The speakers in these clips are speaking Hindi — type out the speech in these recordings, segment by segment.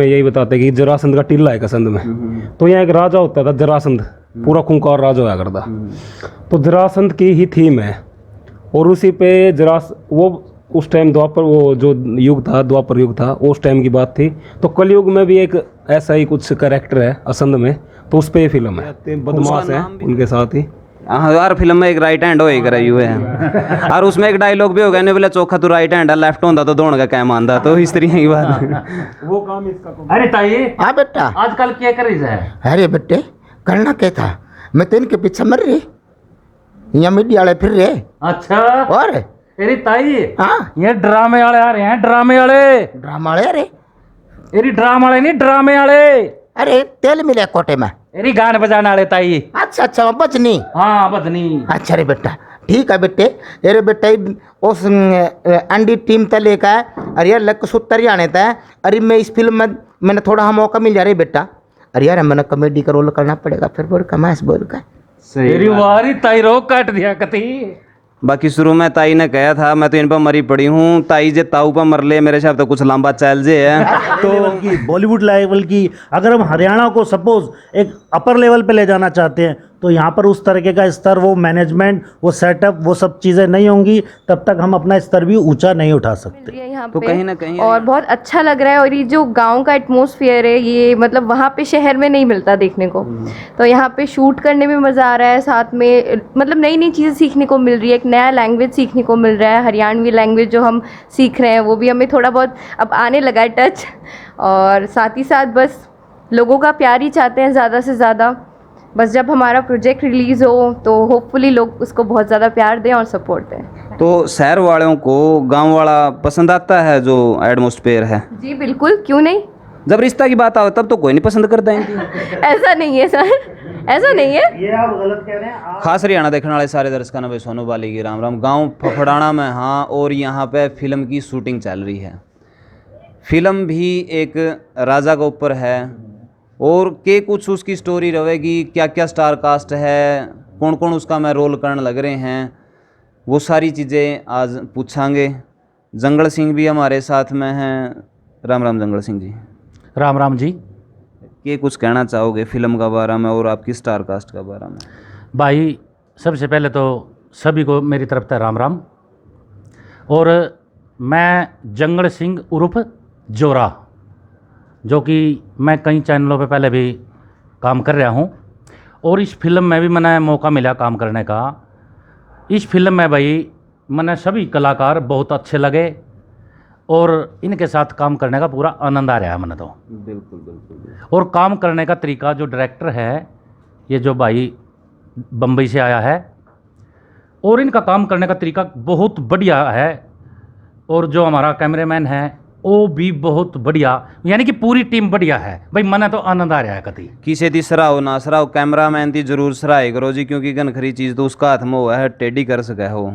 यही बताते कि जरासंध का टीला है कसंद में। तो यहाँ एक राजा होता था जरासंध, पूरा खूंखार राजा होया करता। तो जरासंध की ही थीम है और उसी पे वो उस टाइम द्वापर, वो जो युग था द्वापर युग था, उस टाइम की बात थी। तो कलयुग में भी एक ऐसा ही कुछ कैरेक्टर है असंध में, तो उस पे ये फिल्म है। बदमाश है उनके साथ ही। हाँ यार, फिल्म में एक राइट हैंड होएगा रही हुए हैं और उसमें एक डायलॉग भी होगा, ने बोला चौखा तो राइट हैंड है, लेफ्ट होता तो दोनों का कैम आंदा, तो इस तरह की बात। वो काम इसका तो अरे ताई, हाँ बेटा। आजकल क्या कर रही है? अरे बेटे करना क्या था, मैं तेन के पीछे मर रही, यहाँ मीडिया वाले फिर रहे। अच्छा, और अरे ताई, हाँ ये ड्रामे वाले आ रहे हैं, ड्रामे वाले। ड्रामा वाले। अरे अरे ड्रामा वाले नहीं, ड्रामे वाले। अरे तेल मिले कोटे में। अरे गान बजाने वाले ताई। अच्छा अच्छा बचनी। हाँ बदनी। अच्छा रे बेटा, ठीक है बेटे। अरे बेटे उस अंडी टीम तक लेकर अरे यार लक सुतर आने तय। अरे मैं इस फिल्म में मैंने थोड़ा हाँ मौका मिल जा रही बेटा। अरे यार मैंने कॉमेडी का रोल करना पड़ेगा, फिर बोल कमाश बोल कर। तेरी वारी ताई रोक काट दिया कती। बाकी शुरू में ताई ने कहा था मैं तो इन पर मरी पड़ी हूँ, ताई जे ताऊ पर मर ले, मेरे हिसाब तो कुछ लंबा चल जे है। तो लेवल की, बॉलीवुड लेवल की, अगर हम हरियाणा को सपोज एक अपर लेवल पे ले जाना चाहते हैं तो यहाँ पर उस तरीके का स्तर, वो मैनेजमेंट, वो सेटअप, वो सब चीज़ें नहीं होंगी, तब तक हम अपना स्तर भी ऊंचा नहीं उठा सकते। यहाँ तो पे कहीं ना कहीं और बहुत अच्छा लग रहा है। और ये जो गांव का एटमॉस्फेयर है, ये मतलब वहाँ पे शहर में नहीं मिलता देखने को। तो यहाँ पे शूट करने में मज़ा आ रहा है, साथ में मतलब नई नई चीज़ें सीखने को मिल रही है, एक नया लैंग्वेज सीखने को मिल रहा है। हरियाणवी लैंग्वेज जो हम सीख रहे हैं वो भी हमें थोड़ा बहुत अब आने लगा है टच। और साथ ही साथ बस लोगों का प्यार ही चाहते हैं ज़्यादा से ज़्यादा। बस जब हमारा प्रोजेक्ट रिलीज़ हो तो होपफुली लोग उसको बहुत ज़्यादा प्यार दें और सपोर्ट दें। तो शहर वालों को गांव वाला पसंद आता है जो एटमॉस्फेयर है? जी बिल्कुल, क्यों नहीं। जब रिश्ता की बात आओ तब तो कोई नहीं पसंद करता इनकी। ऐसा नहीं है सर, ऐसा नहीं है। ये आप गलत कह रहे हैं। खास हरियाणा देखने वाले सारे दर्शकों ने सोनू बाली की राम राम। गांव फफड़ाना में हाँ, और यहाँ पे फिल्म की शूटिंग चल रही है। फिल्म भी एक राजा के ऊपर है और के कुछ उसकी स्टोरी रहेगी, क्या क्या स्टार कास्ट है, कौन कौन उसका मैं रोल करने लग रहे हैं, वो सारी चीज़ें आज पूछांगे। जंगल सिंह भी हमारे साथ में हैं। राम राम जंगल सिंह जी। राम राम जी। के कुछ कहना चाहोगे फिल्म का बारे में और आपकी स्टार कास्ट का बारे में? भाई सबसे पहले तो सभी को मेरी तरफ से राम राम। और मैं जंगल सिंह उर्फ जोरा, जो कि मैं कई चैनलों पे पहले भी काम कर रहा हूँ और इस फिल्म में भी मैंने मौका मिला काम करने का। इस फिल्म में भाई मैंने सभी कलाकार बहुत अच्छे लगे और इनके साथ काम करने का पूरा आनंद आ रहा है मैंने तो। बिल्कुल बिल्कुल। और काम करने का तरीका, जो डायरेक्टर है ये जो भाई बम्बई से आया है, और इनका काम करने का तरीका बहुत बढ़िया है। और जो हमारा कैमरामैन है वो भी बहुत बढ़िया, यानी कि पूरी टीम बढ़िया है भाई। मना तो आनंद आ रहा है कति। किसे दी सराहो ना सराहो, कैमरामैन दी जरूर सराहे करो जी, क्योंकि गनखरी चीज़ तो उसका हाथ में हुआ है, टेढ़ी कर सके हो।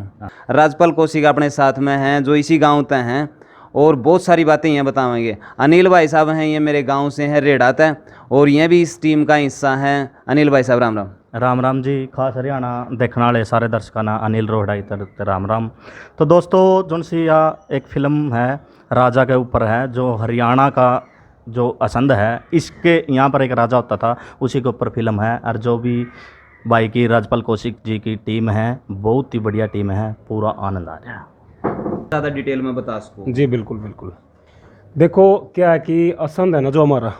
राजपाल कौशिक अपने साथ में हैं जो इसी गांव तय हैं और बहुत सारी बातें ये बताएंगे। अनिल भाई साहब हैं, ये मेरे गांव से हैं, रेड़ात है, और ये भी इस टीम का हिस्सा हैं। अनिल भाई साहब राम राम। राम राम जी। खास हरियाणा देखने वाले सारे दर्शकों ना अनिल रोहड़ा तरफ राम राम। तो दोस्तों जोन सी यह एक फिल्म है, राजा के ऊपर है, जो हरियाणा का जो असंध है, इसके यहाँ पर एक राजा होता था, उसी के ऊपर फिल्म है। और जो भी भाई की राजपाल कौशिक जी की टीम है, बहुत ही बढ़िया टीम है, पूरा आनंद आ रहा है। ज़्यादा डिटेल में बता सको जी बिल्कुल बिल्कुल। देखो क्या है कि असंध है ना जो हमारा,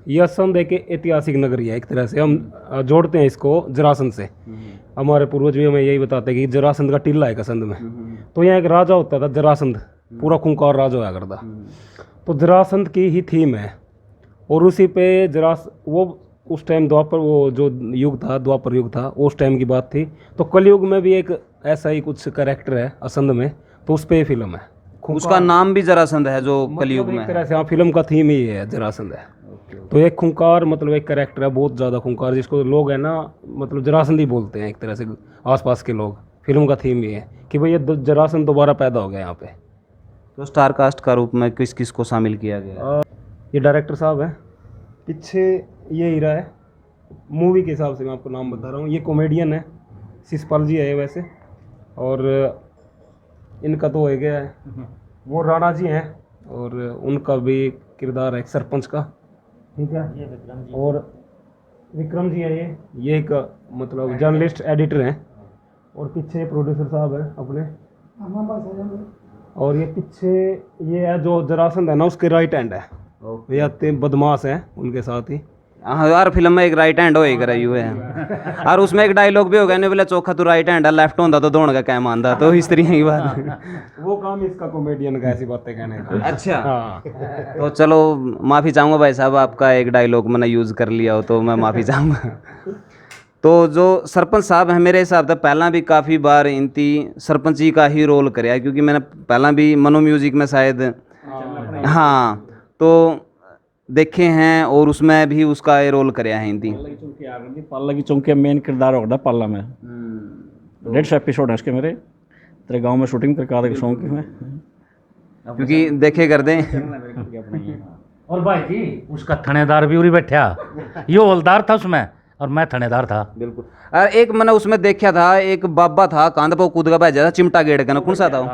ये असंध एक ऐतिहासिक नगरी है। एक तरह से हम जोड़ते हैं इसको जरासंध से। हमारे पूर्वज भी हमें यही बताते हैं कि जरासंध का टीला है कसंद में। तो यहाँ एक राजा होता था जरासंध, पूरा खूंखार राजा होया करता। तो जरासंध की ही थीम है और उसी पे वो उस टाइम द्वापर, वो जो युग था द्वापर युग था, उस टाइम की बात थी। तो कलयुग में भी एक ऐसा ही कुछ कैरेक्टर है असंध में, तो उस पे फिल्म है। उसका नाम भी जरासंध है जो कलयुग में एक तरह से हाँ, फिल्म का थीम ही है जरासंध है। तो एक खूंखार मतलब एक कैरेक्टर है, बहुत ज़्यादा खूंखार, जिसको लोग है ना मतलब जरासंध ही बोलते हैं एक तरह से आसपास के लोग। फिल्म का थीम ये है कि भाई ये जरासंध दोबारा पैदा हो गया यहाँ पे। तो स्टार कास्ट का रूप में किस किस को शामिल किया गया? ये डायरेक्टर साहब है, पीछे ये हीरा है। मूवी के हिसाब से मैं आपको नाम बता रहा हूँ। ये कॉमेडियन है, शिषपाल जी है वैसे, और इनका तो हो गया है। वो राणा जी हैं और उनका भी किरदार है सरपंच का। ठीक है। और विक्रम जी है, ये एक मतलब जर्नलिस्ट एडिटर हैं, और पीछे प्रोड्यूसर साहब हैं अपने, और ये पीछे ये है जो जरासंध है ना, उसके राइट हैंड है, ये आते बदमाश हैं उनके साथ ही। हाँ यार, फिल्म में एक राइट हैंड होएगा रही हुए हैं और उसमें एक डायलॉग भी हो गया, नहीं बोले चौखा तू राइट हैंड है, लेफ्ट होंदा तो दौड़ का क्या मानदा, तो इस तरह की बात। वो काम इसका कॉमेडियन का, ऐसी बातें कहने का। अच्छा, हाँ। तो चलो माफ़ी चाहूँगा भाई साहब, आपका एक डायलॉग मैंने यूज़ कर लिया हो तो मैं माफ़ी चाहूँगा। तो जो सरपंच साहब हैं, मेरे हिसाब से पहला भी काफ़ी बार इनती सरपंची का ही रोल कराया, क्योंकि मैंने पहला भी मनो म्यूजिक में शायद, हाँ, तो देखे हैं, और उसमें भी उसका ये रोल कराया है इनती। पाला की चौंकी मेन किरदार होगा पाला में 150 एपिसोड है इसके मेरे, तेरे गांव में शूटिंग तेरे का शौक में, क्योंकि देखे कर दें। और भाई जी उसका थानेदार भी उरी बैठा, यो हवलदार था उसमें और मैं थानेदार था। बिल्कुल। और एक मैंने उसमें देखा था, एक बाबा था कांध पर कूद का भेजा था, चिमटा गेड़ का ना, कौन सा था वो?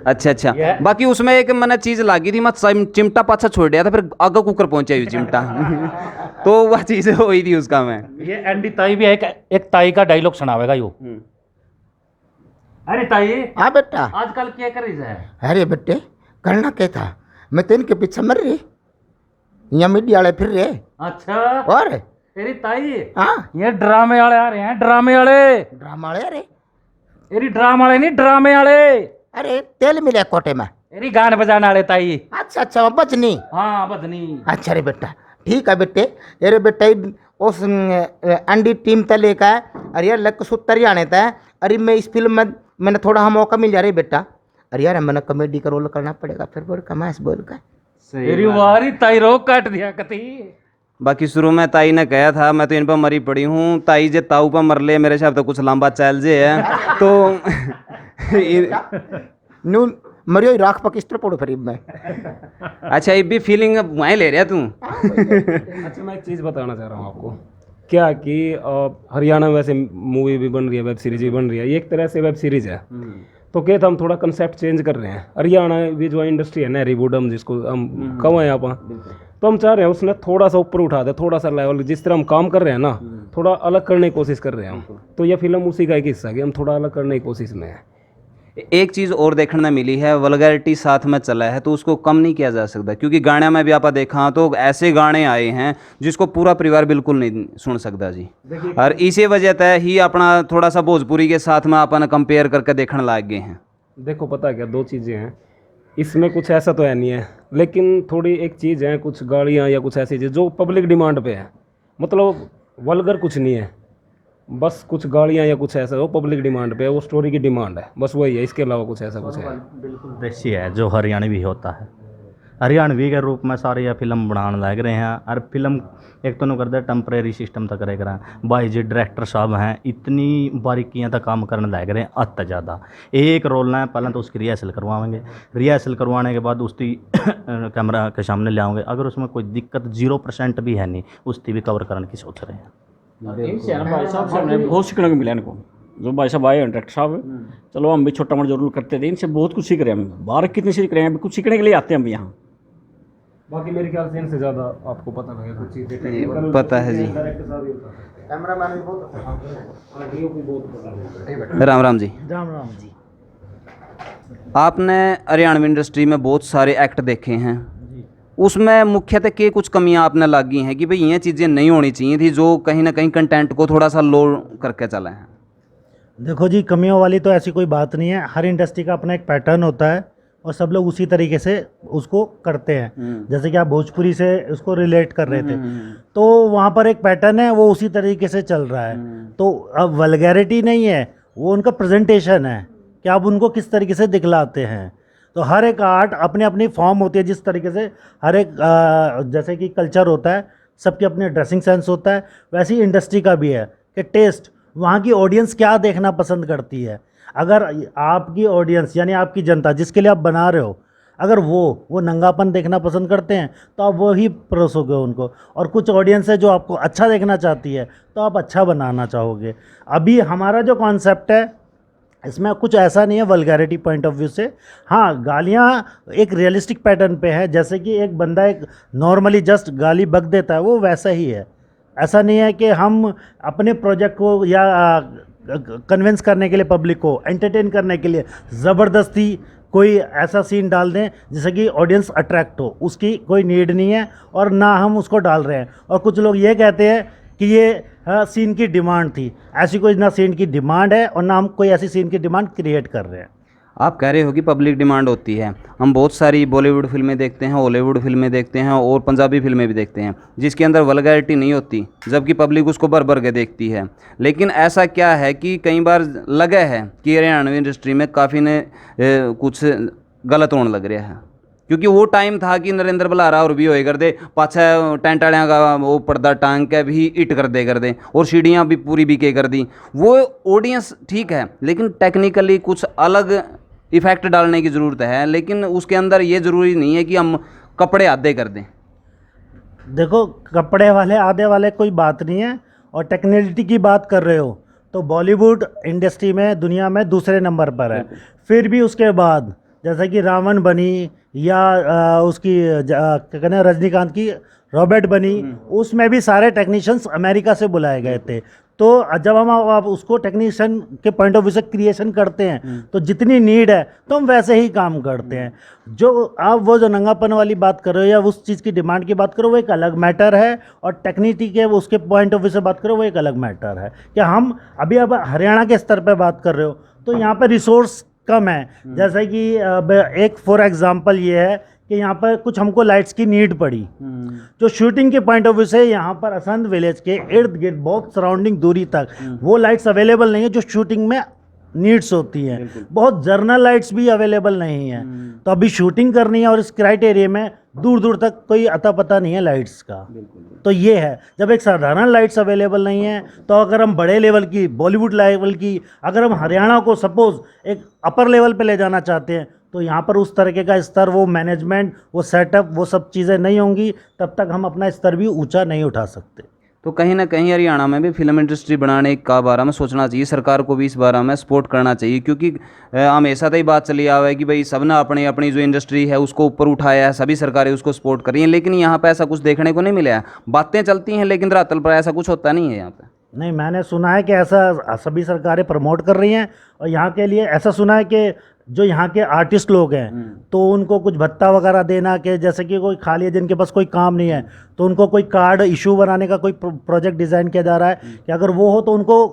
अच्छा अच्छा। बाकी उसमें एक मैंने चीज लागी थी, मैं चिमटा पाछा छोड़ दिया था, फिर आगे कुकर पहुंचा ये चिमटा तो वह चीज हुई थी उसका। मैं ये एंडी ताई भी एक ताई का डायलॉग सुनावेगा यो। अरे ताई, हाँ बेटा। आजकल क्या कर रही है? अरे बेटे करना क्या था, मैं तो इनके पीछे मर रही, यहाँ मीडिया वाले फिर रहे। अच्छा, और तेरी ताई, हाँ ये ड्रामे वाले आ रहे हैं, ड्रामे वाले। ड्रामा वाले। अरे तेरी ड्रामा वाले नहीं, ड्रामे वाले। अरे तेल मिले कोटे में। तेरी गान बजाने वाले ताई। अच्छा अच्छा, वो बजनी। हाँ बदनी। अच्छा रे बेटा, ठीक है बेटे। अरे बेटा उस अंडी टीम तक लेकर अरे यार लक सूत्र आने था। अरे मैं इस फिल्म में मैंने थोड़ा हाँ मौका मिल जा रही बेटा। अरे यार मैंने कॉमेडी का रोल करना पड़ेगा, फिर बोल कमाश बोल कर। तेरी वारी ताई रोक काट दिया कती। बाकी शुरू में ताई ने कहा था मैं तो इन पर मरी पड़ी हूँ, ताई जे ताऊ पर मर ले, मेरे हिसाब तो कुछ लंबा चल जे है तो न्यू मरियो राख पकिस्टर पड़ो फिर मैं। अच्छा, ये भी फीलिंग वहीं ले रहा तू। अच्छा, मैं एक चीज़ बताना चाह रहा हूँ आपको, क्या कि हरियाणा में वैसे मूवी भी बन रही है, वेब सीरीज भी बन रही है, ये एक तरह से वेब सीरीज है। तो क्या हम थोड़ा कंसेप्ट चेंज कर रहे हैं। हरियाणा भी जो इंडस्ट्री है ना, रिवुड हम जिसको हम कम है यहाँ पर, तो हम चाह रहे हैं उसने थोड़ा सा ऊपर उठा दे, थोड़ा सा लेवल, जिस तरह हम काम कर रहे हैं ना, थोड़ा अलग करने की कोशिश कर रहे हैं हम। तो यह फिल्म उसी का एक हिस्सा है कि हम थोड़ा अलग करने की कोशिश में है। एक चीज़ और देखने में मिली है, वल्गैरिटी साथ में चला है, तो उसको कम नहीं किया जा सकता, क्योंकि गाने में भी आप देखा तो ऐसे गाने आए हैं जिसको पूरा परिवार बिल्कुल नहीं सुन सकता जी। और इसी वजह से ही अपना थोड़ा सा भोजपुरी के साथ में अपन कंपेयर करके देखने लग गए हैं। देखो पता है क्या, दो चीज़ें हैं इसमें, कुछ ऐसा तो है नहीं है, लेकिन थोड़ी एक चीज़ है, कुछ गाड़ियाँ या कुछ ऐसी चीज़ जो पब्लिक डिमांड पे है, मतलब वल्गर कुछ नहीं है, बस कुछ गाड़ियाँ या कुछ ऐसा वो पब्लिक डिमांड पे है, वो स्टोरी की डिमांड है, बस वही है, इसके अलावा कुछ ऐसा कुछ है। बिल्कुल देसी है जो हरियाणवी होता है, हरियाणवी के रूप में सारे यह फिल्म बनाने लग रहे हैं। और फिल्म एक तो नहीं करते टेम्परेरी सिस्टम तक करे करें, भाई जी डायरेक्टर साहब हैं इतनी बारीकियां तक काम करने लग रहे हैं, अत ज़्यादा। एक रोल ना पहले तो उसकी रिहर्सल करवाएंगे, रिहर्सल करवाने के बाद उसकी कैमरा के सामने ले आओगे, अगर उसमें कोई दिक्कत 0% भी है नहीं, उसकी भी कवर करने की सोच रहे हैं। इनसे ना भाई साहब से हमें बहुत सीखने को मिला इनको, जो भाई साहब आए डायरेक्टर साहब, चलो हम भी छोटा मोटा जरूर करते थे, इनसे बहुत कुछ सीख रहे हैं हम। बाहर कितनी सीख रहे हैं, कुछ सीखने के लिए आते हैं हम यहाँ। बाकी मेरे ख्याल से इनसे ज़्यादा आपको पता लगेगा कुछ चीज़ें, पता है जी। कैमरामैन भी बहुत राम राम जी। राम राम जी। आपने हरियाणवी इंडस्ट्री में बहुत सारे एक्ट देखे हैं, उसमें मुख्यतः के कुछ कमियां आपने लागी हैं कि भाई ये चीज़ें नहीं होनी चाहिए थी, जो कहीं ना कहीं कंटेंट को थोड़ा सा लो करके चले हैं? देखो जी, कमियों वाली तो ऐसी कोई बात नहीं है, हर इंडस्ट्री का अपना एक पैटर्न होता है और सब लोग उसी तरीके से उसको करते हैं। जैसे कि आप भोजपुरी से उसको रिलेट कर रहे थे, तो वहाँ पर एक पैटर्न है, वो उसी तरीके से चल रहा है। तो अब वल्गैरिटी नहीं है, वो उनका प्रेजेंटेशन है कि आप उनको किस तरीके से दिखलाते हैं। तो हर एक आर्ट अपनी अपनी फॉर्म होती है, जिस तरीके से हर एक जैसे कि कल्चर होता है, सबकी अपनी ड्रेसिंग सेंस होता है, वैसे ही इंडस्ट्री का भी है कि टेस्ट, वहाँ की ऑडियंस क्या देखना पसंद करती है। अगर आपकी ऑडियंस यानी आपकी जनता जिसके लिए आप बना रहे हो, अगर वो नंगापन देखना पसंद करते हैं तो आप वो ही परोसोगे उनको, और कुछ ऑडियंस है जो आपको अच्छा देखना चाहती है तो आप अच्छा बनाना चाहोगे। अभी हमारा जो कॉन्सेप्ट है इसमें कुछ ऐसा नहीं है वल्गैरिटी पॉइंट ऑफ व्यू से। हाँ, गालियाँ एक रियलिस्टिक पैटर्न पे है, जैसे कि एक बंदा एक नॉर्मली जस्ट गाली बक देता है, वो वैसा ही है। ऐसा नहीं है कि हम अपने प्रोजेक्ट को या कन्विंस करने के लिए, पब्लिक को एंटरटेन करने के लिए ज़बरदस्ती कोई ऐसा सीन डाल दें जिससे कि ऑडियंस अट्रैक्ट हो, उसकी कोई नीड नहीं है और ना हम उसको डाल रहे हैं। और कुछ लोग ये कहते हैं कि ये सीन की डिमांड थी, ऐसी कोई ना सीन की डिमांड है और ना हम कोई ऐसी सीन की डिमांड क्रिएट कर रहे हैं। आप कह रहे हो कि पब्लिक डिमांड होती है। हम बहुत सारी बॉलीवुड फिल्में देखते हैं, हॉलीवुड फिल्में देखते हैं और पंजाबी फिल्में भी देखते हैं जिसके अंदर वल्गैरिटी नहीं होती, जबकि पब्लिक उसको भर भर के देखती है। लेकिन ऐसा क्या है कि कई बार लगा है कि हरियाणवी इंडस्ट्री में काफ़ी ने कुछ गलत होने लग रहा है, क्योंकि वो टाइम था कि नरेंद्र बलारा और भी होए कर दे, पाछा टेंट वालियाँ का वो पर्दा टांग के भी इट कर दे और सीढ़ियाँ भी पूरी बीके कर दी। वो ऑडियंस ठीक है, लेकिन टेक्निकली कुछ अलग इफ़ेक्ट डालने की ज़रूरत है। लेकिन उसके अंदर ये ज़रूरी नहीं है कि हम कपड़े आधे कर दें। देखो, कपड़े वाले आधे वाले कोई बात नहीं है। और टेक्निकलिटी की बात कर रहे हो तो बॉलीवुड इंडस्ट्री में दुनिया में दूसरे नंबर पर है। फिर भी उसके बाद जैसे कि रावण बनी या उसकी क्या कहते हैं रजनीकांत की रॉबर्ट बनी, उसमें भी सारे टेक्नीशियंस अमेरिका से बुलाए गए थे। तो जब हम आप उसको टेक्नीशियन के पॉइंट ऑफ व्यू से क्रिएशन करते हैं तो जितनी नीड है तो हम वैसे ही काम करते हैं। जो आप वो जो नंगापन वाली बात कर रहे हो या उस चीज़ की डिमांड की बात करो, वो एक अलग मैटर है। और टेक्निटी के उसके पॉइंट ऑफ व्यू से बात करो, वो एक अलग मैटर है। कि हम अभी अब हरियाणा के स्तर पर बात कर रहे हो तो यहाँ पर रिसोर्स कम है। जैसे कि एक फॉर एग्जांपल ये है कि यहाँ पर कुछ हमको लाइट्स की नीड पड़ी, जो शूटिंग के पॉइंट ऑफ व्यू से यहाँ पर असंध विलेज के इर्द गिर्द बहुत सराउंडिंग दूरी तक वो लाइट्स अवेलेबल नहीं है जो शूटिंग में नीड्स होती हैं। बहुत जर्नल लाइट्स भी अवेलेबल नहीं है। तो अभी शूटिंग करनी है और इस क्राइटेरिया में दूर दूर तक कोई अता पता नहीं है लाइट्स का। तो ये है, जब एक साधारण लाइट्स अवेलेबल नहीं है तो अगर हम बड़े लेवल की बॉलीवुड लेवल की, अगर हम हरियाणा को सपोज एक अपर लेवल पे ले जाना चाहते हैं तो यहाँ पर उस तरीके का स्तर, वो मैनेजमेंट, वो सेटअप, वो सब चीज़ें नहीं होंगी, तब तक हम अपना स्तर भी ऊंचा नहीं उठा सकते। तो कहीं ना कहीं हरियाणा में भी फिल्म इंडस्ट्री बनाने का बारे में सोचना चाहिए, सरकार को भी इस बारे में सपोर्ट करना चाहिए। क्योंकि हमेशा तो ही बात चली आवे कि भाई सब ने अपनी अपनी जो इंडस्ट्री है उसको ऊपर उठाया है, सभी सरकारें उसको सपोर्ट कर रही हैं, लेकिन यहाँ पे ऐसा कुछ देखने को नहीं मिला है। बातें चलती हैं लेकिन धरातल पर ऐसा कुछ होता नहीं है यहाँ पे। नहीं, मैंने सुना है कि ऐसा सभी सरकारें प्रमोट कर रही हैं। और यहाँ के लिए ऐसा सुना है कि जो यहाँ के आर्टिस्ट लोग हैं तो उनको कुछ भत्ता वगैरह देना, कि जैसे कि कोई खाली है जिनके पास कोई काम नहीं है तो उनको कोई कार्ड इशू बनाने का कोई प्रोजेक्ट डिज़ाइन किया जा रहा है कि अगर वो हो तो उनको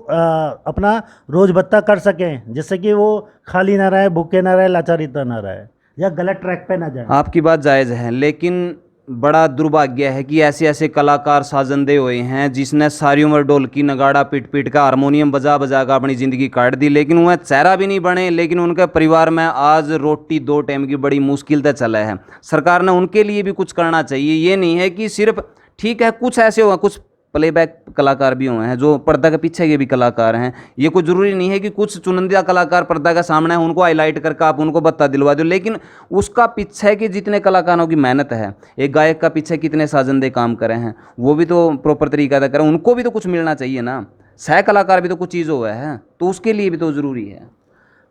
अपना रोज़ भत्ता कर सकें, जिससे कि वो खाली ना रहे, भूखे ना रहे, लाचारिता ना रहे या गलत ट्रैक पे ना जाए। आपकी बात जायज़ है, लेकिन बड़ा दुर्भाग्य है कि ऐसे ऐसे कलाकार साजंदे हुए हैं जिसने सारी उम्र ढोलकी नगाड़ा पीट पीट का हारमोनियम बजा बजा कर अपनी ज़िंदगी काट दी, लेकिन वह चेहरा भी नहीं बने, लेकिन उनके परिवार में आज रोटी 2 टाइम की बड़ी मुश्किल से चला है। सरकार ने उनके लिए भी कुछ करना चाहिए। ये नहीं है कि सिर्फ, ठीक है कुछ ऐसे हुए, कुछ प्लेबैक कलाकार भी हुए हैं जो पर्दा के पीछे के भी कलाकार हैं। ये कोई ज़रूरी नहीं है कि कुछ चुनिंदा कलाकार पर्दा का सामने है उनको हाईलाइट करके आप उनको भत्ता दिलवा दो, लेकिन उसका पीछे की जितने कलाकारों की मेहनत है, एक गायक का पीछे कितने साजंदे काम करे हैं, वो भी तो प्रॉपर तरीका से करें, उनको भी तो कुछ मिलना चाहिए ना। सह कलाकार भी तो कुछ चीज़ हुआ है, तो उसके लिए भी तो ज़रूरी है।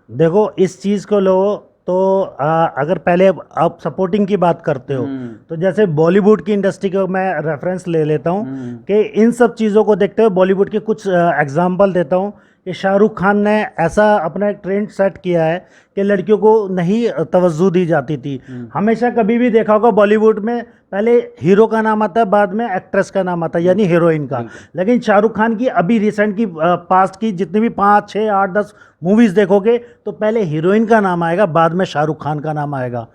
देखो, इस चीज़ को लो तो अगर पहले आप सपोर्टिंग की बात करते हो तो जैसे बॉलीवुड की इंडस्ट्री को मैं रेफरेंस ले लेता हूँ कि इन सब चीज़ों को देखते हुए बॉलीवुड के कुछ एग्जांपल देता हूँ कि शाहरुख खान ने ऐसा अपना एक ट्रेंड सेट किया है कि लड़कियों को नहीं तवज्जो दी जाती थी। हमेशा कभी भी देखा होगा बॉलीवुड में पहले हीरो का नाम आता है, बाद में एक्ट्रेस का नाम आता है, यानी हीरोइन का। लेकिन शाहरुख खान की अभी रिसेंट की पास्ट की जितनी भी 5, 6, 8, 10 मूवीज़ देखोगे तो पहले हीरोइन का नाम आएगा, बाद में शाहरुख खान का नाम आएगा।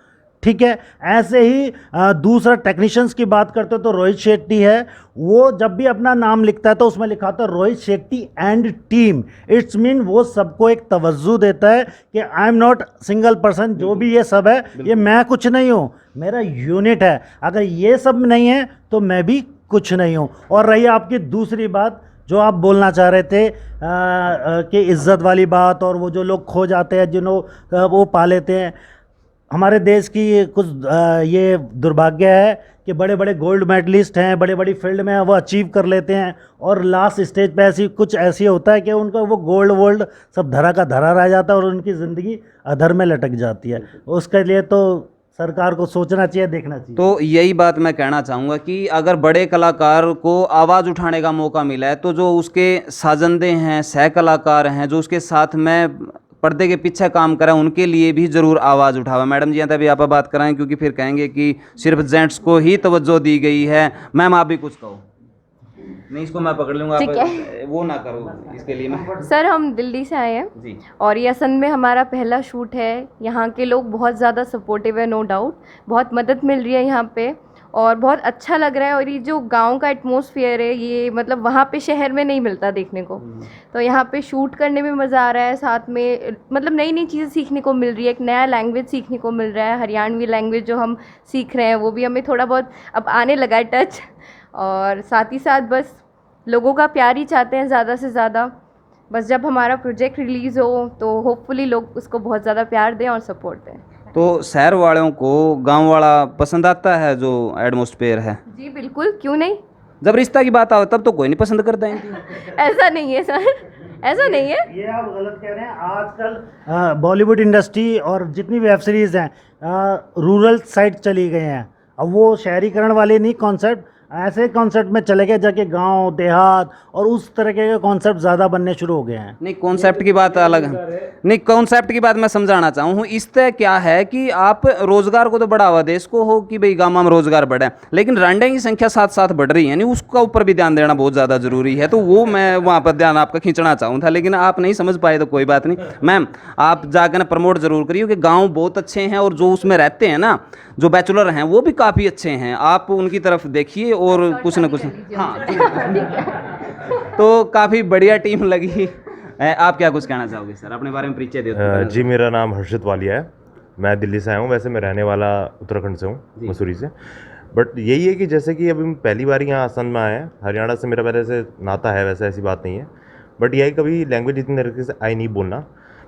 ठीक है, ऐसे ही दूसरा टेक्नीशियंस की बात करते हो तो रोहित शेट्टी है, वो जब भी अपना नाम लिखता है तो उसमें लिखा होता है Rohit Shetty and team. It's mean वो सबको एक तवज्जो देता है कि I am not single person, जो भी ये सब है ये मैं कुछ नहीं हूँ, मेरा यूनिट है। अगर ये सब नहीं है तो मैं भी कुछ नहीं हूँ। और रही आपकी दूसरी बात जो आप बोलना चाह रहे थे कि इज्जत वाली बात, और वो जो लोग खो जाते हैं जिन्हों वो पा लेते हैं, हमारे देश की कुछ ये दुर्भाग्य है कि बड़े बड़े गोल्ड मेडलिस्ट हैं, बड़े बड़ी फील्ड में वो अचीव कर लेते हैं और लास्ट स्टेज पे ऐसी होता है कि उनका वो गोल्ड वोल्ड सब धरा का धरा रह जाता है और उनकी ज़िंदगी अधर में लटक जाती है। उसके लिए तो सरकार को सोचना चाहिए, देखना चाहिए। तो यही बात मैं कहना चाहूँगा कि अगर बड़े कलाकार को आवाज़ उठाने का मौका मिला है तो जो उसके साजंदे हैं, सह कलाकार हैं, जो उसके साथ में पर्दे के पीछे काम करें, उनके लिए भी ज़रूर आवाज़ उठावा। मैडम जी यहाँ तभी आप बात कराएं, क्योंकि फिर कहेंगे कि सिर्फ जेंट्स को ही तवज्जो दी गई है। मैम आप भी कुछ कहो। नहीं, इसको मैं पकड़ लूँगा, ठीक आप वो ना करो, इसके लिए मैं। सर हम दिल्ली से आए हैं जी। और ये असंध में हमारा पहला शूट है। यहाँ के लोग बहुत ज़्यादा सपोर्टिव है, नो डाउट, बहुत मदद मिल रही है यहाँ पे और बहुत अच्छा लग रहा है। और ये जो गांव का एटमॉस्फेयर है, ये मतलब वहाँ पे शहर में नहीं मिलता देखने को। तो यहाँ पे शूट करने में मज़ा आ रहा है, साथ में मतलब नई नई चीज़ें सीखने को मिल रही है, एक नया लैंग्वेज सीखने को मिल रहा है। हरियाणवी लैंग्वेज जो हम सीख रहे हैं वो भी हमें थोड़ा बहुत अब आने लगा है टच। और साथ ही साथ बस लोगों का प्यार ही चाहते हैं ज़्यादा से ज़्यादा। बस जब हमारा प्रोजेक्ट रिलीज़ हो तो होपफुली लोग उसको बहुत ज़्यादा प्यार दें और सपोर्ट दें। तो शहर वालों को गांव वाला पसंद आता है जो एटमॉस्फेयर है? जी बिल्कुल, क्यों नहीं। जब रिश्ता की बात आवे तब तो कोई नहीं पसंद करता है। ऐसा नहीं है सर, ऐसा नहीं है। ये आप गलत कह रहे हैं। आजकल बॉलीवुड इंडस्ट्री और जितनी वेब सीरीज़ हैं रूरल साइड चली गए हैं। अब वो शहरीकरण वाले नहीं कॉन्सेप्ट, ऐसे कॉन्सेप्ट में चले गए जाके गांव देहात और उस तरह के कॉन्सेप्ट ज़्यादा बनने शुरू हो गए हैं। नहीं, कॉन्सेप्ट की बात अलग है। नहीं, कॉन्सेप्ट की बात मैं समझाना चाहूँ। इससे क्या है कि आप रोजगार को तो बढ़ावा दे, इसको हो कि भाई गाँव में रोजगार बढ़े, लेकिन रंडे की संख्या साथ साथ बढ़ रही है, नहीं उसका ऊपर भी ध्यान देना बहुत ज़्यादा जरूरी है। तो वो मैं वहाँ पर ध्यान आपका खींचना चाहूँ था, लेकिन आप नहीं समझ पाए तो कोई बात नहीं। मैम आप जाकर ना प्रमोट जरूर करिए कि गाँव बहुत अच्छे हैं और जो उसमें रहते हैं ना, जो बैचलर हैं वो भी काफ़ी अच्छे हैं। आप उनकी तरफ देखिए और कुछ ना कुछ। हाँ तो काफ़ी बढ़िया टीम लगी। आप क्या कुछ कहना चाहोगे सर, अपने बारे में परिचय दे। जी, मेरा नाम हर्षित वालिया है। मैं दिल्ली से आया हूँ। वैसे मैं रहने वाला उत्तराखंड से हूँ, मसूरी से। बट यही है कि जैसे कि अभी पहली बार यहाँ असंध में आए हैं। हरियाणा से मेरा पहले से नाता है, वैसे ऐसी बात नहीं है। बट यही कभी लैंग्वेज इतनी तरीके से आई नहीं बोलना।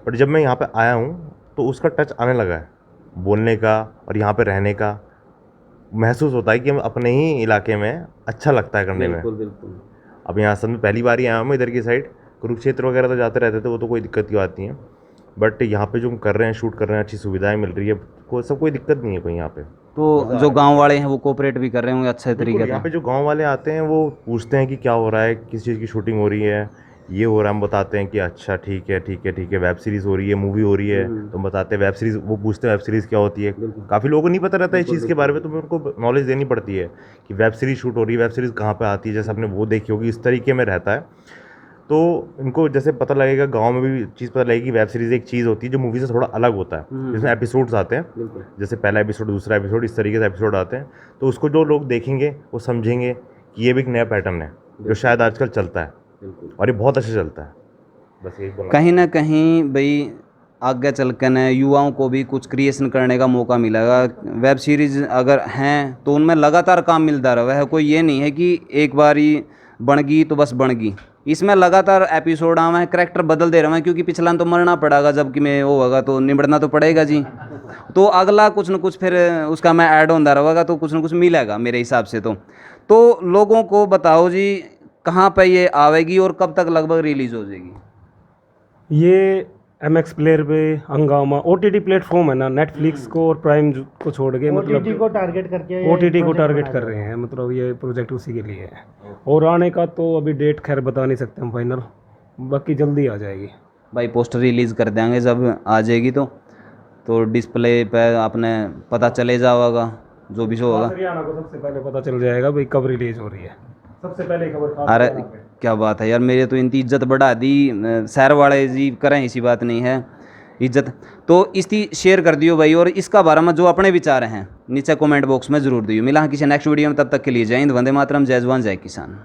बट जब मैं यहाँ पे आया हूँ तो उसका टच आने लगा है बोलने का, और यहाँ पे रहने का महसूस होता है कि हम अपने ही इलाके में अच्छा लगता है करने में। बिल्कुल। अब यहाँ असंध में पहली बार ही आया हूँ मैं इधर की साइड। कुरुक्षेत्र वगैरह तो जाते रहते थे, वो तो कोई दिक्कत की बात नहीं है। बट यहाँ पे जो हम कर रहे हैं, शूट कर रहे हैं, अच्छी सुविधाएं मिल रही है, कोई दिक्कत नहीं है कोई यहाँ पे। तो जो गांव वाले हैं वो कोऑपरेट भी कर रहे होंगे अच्छे तरीके से। यहाँ पे जो गांव वाले आते हैं वो पूछते हैं कि क्या हो रहा है, किस चीज़ की शूटिंग हो रही है, ये हो रहा है। हम बताते हैं कि अच्छा ठीक है, वेब सीरीज़ हो रही है, मूवी हो रही है, तो हम बताते हैं वेब सीरीज़। वो पूछते हैं वेब सीरीज़ क्या होती है। काफ़ी लोगों को नहीं पता रहता है इस चीज़ के बारे में, तो उनको नॉलेज देनी पड़ती है कि वेब सीरीज़ शूट हो रही है, वेब सीरीज़ कहाँ पे आती है। जैसे आपने वो देखी होगी, इस तरीके में रहता है। तो इनको जैसे पता लगेगा, गांव में भी चीज़ पता लगेगी। वेब सीरीज़ एक चीज़ होती है जो मूवी से थोड़ा अलग होता है, जिसमें एपिसोड्स आते हैं, जैसे पहला एपिसोड, दूसरा एपिसोड, इस तरीके से एपिसोड आते हैं। तो उसको जो लोग देखेंगे वो समझेंगे कि ये भी एक नया पैटर्न है जो शायद आजकल चलता है, और ये बहुत अच्छा चलता है। बस यही बोलना। कहीं ना कहीं भाई आगे चल कर युवाओं को भी कुछ क्रिएशन करने का मौका मिलेगा। वेब सीरीज़ अगर हैं तो उनमें लगातार काम मिलता रहा है। कोई ये नहीं है कि एक बार ही बन गई तो बस बन गई। इसमें लगातार एपिसोड आवे हैं, करैक्टर बदल दे रहे हैं, क्योंकि पिछला तो मरना पड़ेगा, जबकि मैं वो होगा तो निबड़ना तो पड़ेगा जी। तो अगला कुछ न कुछ फिर उसका मैं ऐड होता रहेगा, तो कुछ न कुछ मिलेगा मेरे हिसाब से। तो लोगों को बताओ जी कहाँ पे ये आवेगी और कब तक लगभग रिलीज़ हो जाएगी? ये MX प्लेयर पे, हंगामा, OTT प्लेटफॉर्म है ना, नेटफ्लिक्स को और प्राइम को छोड़ के, मतलब OTT को टारगेट करके OTT को टारगेट कर रहे हैं। मतलब ये प्रोजेक्ट उसी के लिए है। और आने का तो अभी डेट खैर बता नहीं सकते हम फाइनल, बाकी जल्दी आ जाएगी भाई। पोस्टर रिलीज़ कर देंगे जब आ जाएगी तो डिस्प्ले पे आपने पता चले जाएगा जो भी शो होगा। हरियाणा को सबसे पहले पता चल जाएगा भाई कब रिलीज हो रही है, सबसे पहले खबर। अरे क्या बात है यार, मेरे तो इनकी इज्जत बढ़ा दी। शहर वाले जी करें, ऐसी बात नहीं है इज्जत। तो इसकी शेयर कर दियो भाई, और इसका बारे में जो अपने विचार हैं नीचे कमेंट बॉक्स में ज़रूर दियो। मिला किसी नेक्स्ट वीडियो में, तब तक के लिए जय हिंद, वंदे मातरम, जय जवान जय किसान।